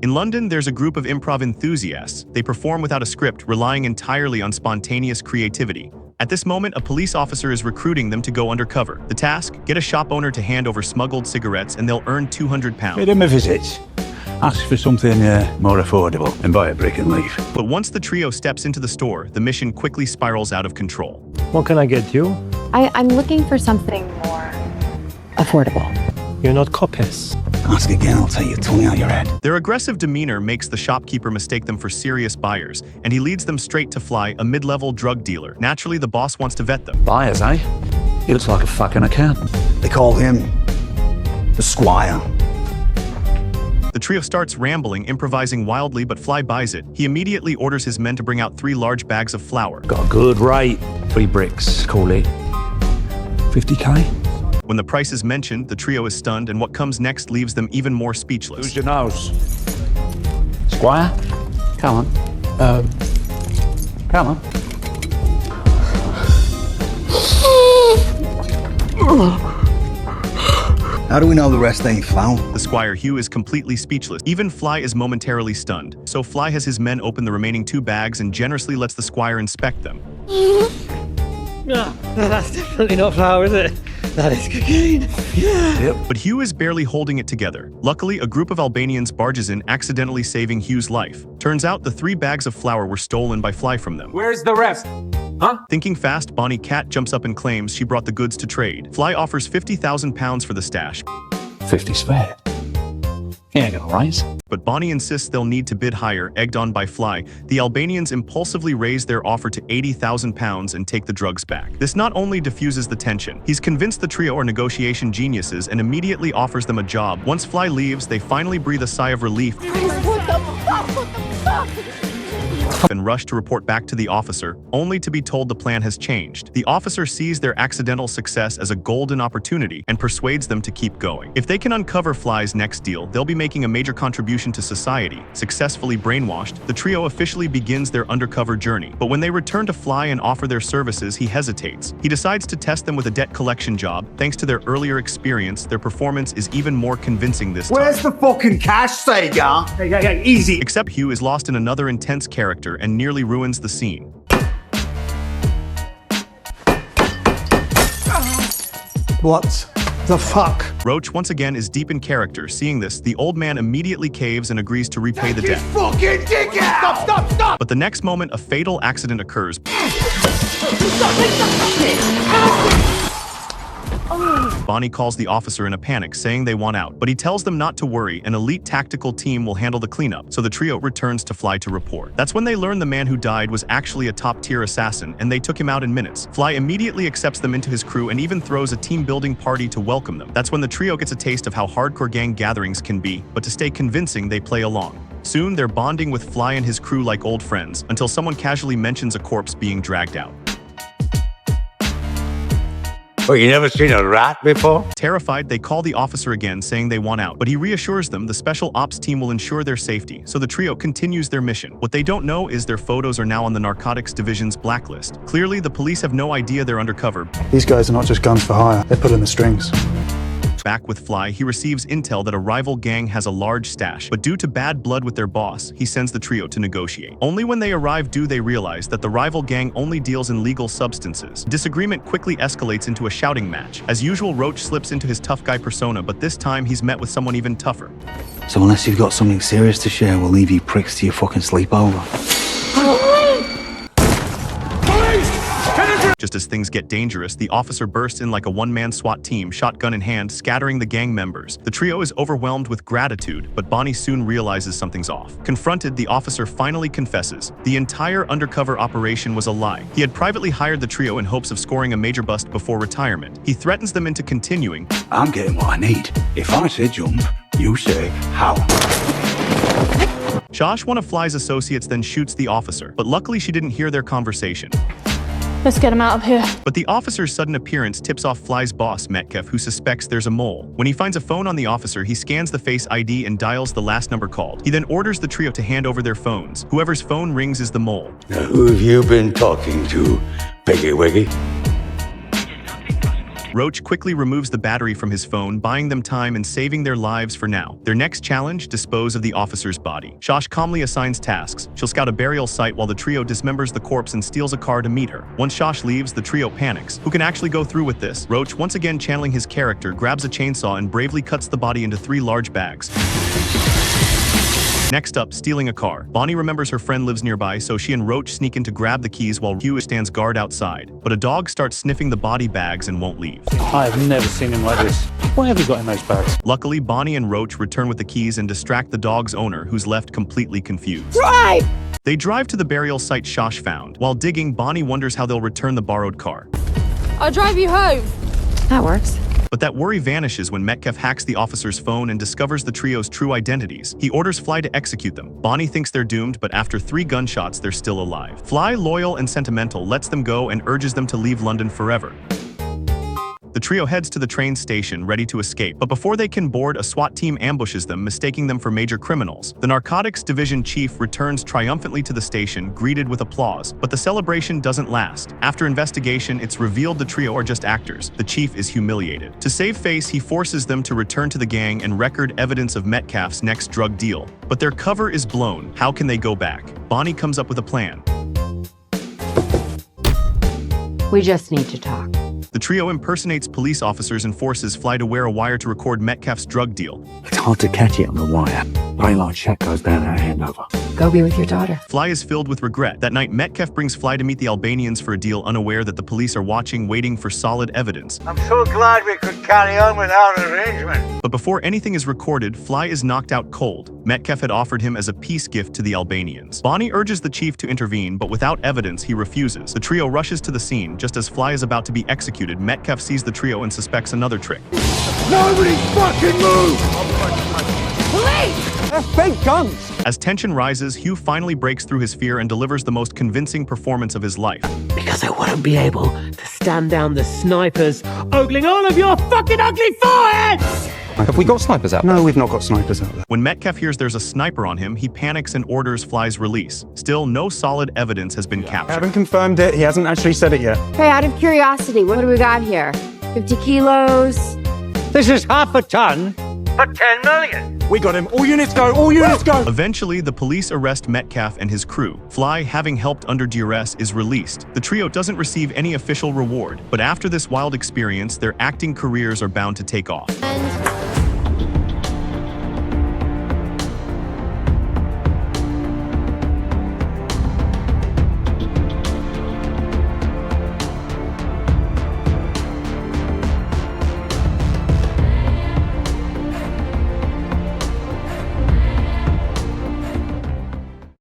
In London, there's a group of improv enthusiasts. They perform without a script, relying entirely on spontaneous creativity. At this moment, a police officer is recruiting them to go undercover. The task? Get a shop owner to hand over smuggled cigarettes and they'll earn £200. Pay them a visit. Ask for something more affordable and buy a brick and leave. But once the trio steps into the store, the mission quickly spirals out of control. What can I get you? I'm looking for something more affordable. You're not copies. Ask again, I'll take your tongue out your head. Their aggressive demeanor makes the shopkeeper mistake them for serious buyers, and he leads them straight to Fly, a mid-level drug dealer. Naturally, the boss wants to vet them. Buyers, eh? He looks like a fucking accountant. They call him the Squire. The trio starts rambling, improvising wildly, but Fly buys it. He immediately orders his men to bring out 3 large bags of flour. Got a good rate. 3 bricks, call it 50k. When the price is mentioned, the trio is stunned, and what comes next leaves them even more speechless. Who's your nose? Squire? Come on. Come on. How do we know the rest ain't found? The Squire Hugh is completely speechless. Even Fly is momentarily stunned. So Fly has his men open the remaining 2 bags and generously lets the Squire inspect them. No, that's definitely not flour, is it? That is cocaine. Yeah. Yep. But Hugh is barely holding it together. Luckily, a group of Albanians barges in, accidentally saving Hugh's life. Turns out the 3 bags of flour were stolen by Fly from them. Where's the rest? Huh? Thinking fast, Bonnie Cat jumps up and claims she brought the goods to trade. Fly offers £50,000 for the stash. 50 spare. He ain't gonna rise. But Bonnie insists they'll need to bid higher. Egged on by Fly, the Albanians impulsively raise their offer to £80,000 and take the drugs back. This not only diffuses the tension, he's convinced the trio are negotiation geniuses and immediately offers them a job. Once Fly leaves, they finally breathe a sigh of relief and rush to report back to the officer, only to be told the plan has changed. The officer sees their accidental success as a golden opportunity and persuades them to keep going. If they can uncover Fly's next deal, they'll be making a major contribution to society. Successfully brainwashed, the trio officially begins their undercover journey. But when they return to Fly and offer their services, he hesitates. He decides to test them with a debt collection job. Thanks to their earlier experience, their performance is even more convincing this time. Where's the fucking cash, Sega? Hey, easy. Except Hugh is lost in another intense character and nearly ruins the scene. What the fuck? Roach once again is deep in character. Seeing this, the old man immediately caves and agrees to repay the debt. Fucking dick out! Stop! But the next moment, a fatal accident occurs. Bonnie calls the officer in a panic, saying they want out, but he tells them not to worry, an elite tactical team will handle the cleanup, so the trio returns to Fly to report. That's when they learn the man who died was actually a top-tier assassin, and they took him out in minutes. Fly immediately accepts them into his crew and even throws a team-building party to welcome them. That's when the trio gets a taste of how hardcore gang gatherings can be, but to stay convincing, they play along. Soon, they're bonding with Fly and his crew like old friends, until someone casually mentions a corpse being dragged out. Oh, you never seen a rat before? Terrified, they call the officer again, saying they want out, but he reassures them the special ops team will ensure their safety, so the trio continues their mission. What they don't know is their photos are now on the narcotics division's blacklist. Clearly, the police have no idea they're undercover. These guys are not just guns for hire, they're pulling the strings. Back with Fly, he receives intel that a rival gang has a large stash, but due to bad blood with their boss, he sends the trio to negotiate. Only when they arrive do they realize that the rival gang only deals in legal substances. Disagreement quickly escalates into a shouting match. As usual, Roach slips into his tough guy persona, but this time he's met with someone even tougher. So unless you've got something serious to share, we'll leave you pricks to your fucking sleepover. Just as things get dangerous, the officer bursts in like a one-man SWAT team, shotgun in hand, scattering the gang members. The trio is overwhelmed with gratitude, but Bonnie soon realizes something's off. Confronted, the officer finally confesses. The entire undercover operation was a lie. He had privately hired the trio in hopes of scoring a major bust before retirement. He threatens them into continuing. I'm getting what I need. If I say jump, you say how. Josh, one of Fly's associates, then shoots the officer, but luckily she didn't hear their conversation. Let's get him out of here. But the officer's sudden appearance tips off Fly's boss, Metcalf, who suspects there's a mole. When he finds a phone on the officer, he scans the face ID and dials the last number called. He then orders the trio to hand over their phones. Whoever's phone rings is the mole. Now, who have you been talking to, Piggy Wiggy? Roach quickly removes the battery from his phone, buying them time and saving their lives for now. Their next challenge, dispose of the officer's body. Shosh calmly assigns tasks. She'll scout a burial site while the trio dismembers the corpse and steals a car to meet her. Once Shosh leaves, the trio panics. Who can actually go through with this? Roach, once again channeling his character, grabs a chainsaw and bravely cuts the body into 3 large bags. Next up, stealing a car. Bonnie remembers her friend lives nearby, so she and Roach sneak in to grab the keys while Hugh stands guard outside. But a dog starts sniffing the body bags and won't leave. I've never seen him like this. What have you got in those bags? Luckily, Bonnie and Roach return with the keys and distract the dog's owner, who's left completely confused. Drive! They drive to the burial site Shosh found. While digging, Bonnie wonders how they'll return the borrowed car. I'll drive you home. That works. But that worry vanishes when Metcalf hacks the officer's phone and discovers the trio's true identities. He orders Fly to execute them. Bonnie thinks they're doomed, but after 3 gunshots, they're still alive. Fly, loyal and sentimental, lets them go and urges them to leave London forever. The trio heads to the train station, ready to escape, but before they can board, a SWAT team ambushes them, mistaking them for major criminals. The Narcotics Division chief returns triumphantly to the station, greeted with applause, but the celebration doesn't last. After investigation, it's revealed the trio are just actors. The chief is humiliated. To save face, he forces them to return to the gang and record evidence of Metcalf's next drug deal. But their cover is blown. How can they go back? Bonnie comes up with a plan. We just need to talk. The trio impersonates police officers and forces Fly to wear a wire to record Metcalf's drug deal. It's hard to catch it on the wire. Daylight check goes down our handover. Go be with your daughter. Fly is filled with regret. That night, Metcalf brings Fly to meet the Albanians for a deal, unaware that the police are watching, waiting for solid evidence. I'm so glad we could carry on without an arrangement. But before anything is recorded, Fly is knocked out cold. Metcalf had offered him as a peace gift to the Albanians. Bonnie urges the chief to intervene, but without evidence, he refuses. The trio rushes to the scene. Just as Fly is about to be executed, Metcalf sees the trio and suspects another trick. Nobody fucking move! Police! That's big guns! As tension rises, Hugh finally breaks through his fear and delivers the most convincing performance of his life. Because I wouldn't be able to stand down the snipers ogling all of your fucking ugly foreheads! Have we got snipers out? No, we've not got snipers out there. When Metcalf hears there's a sniper on him, he panics and orders Fly's release. Still, no solid evidence has been I captured. haven't confirmed it. He hasn't actually said it yet. Hey, out of curiosity, what do we got here? 50 kilos? This is half a ton. For 10 million! We got him. All units go. All units go. Eventually, the police arrest Metcalf and his crew. Fly, having helped under duress, is released. The trio doesn't receive any official reward, but after this wild experience, their acting careers are bound to take off. And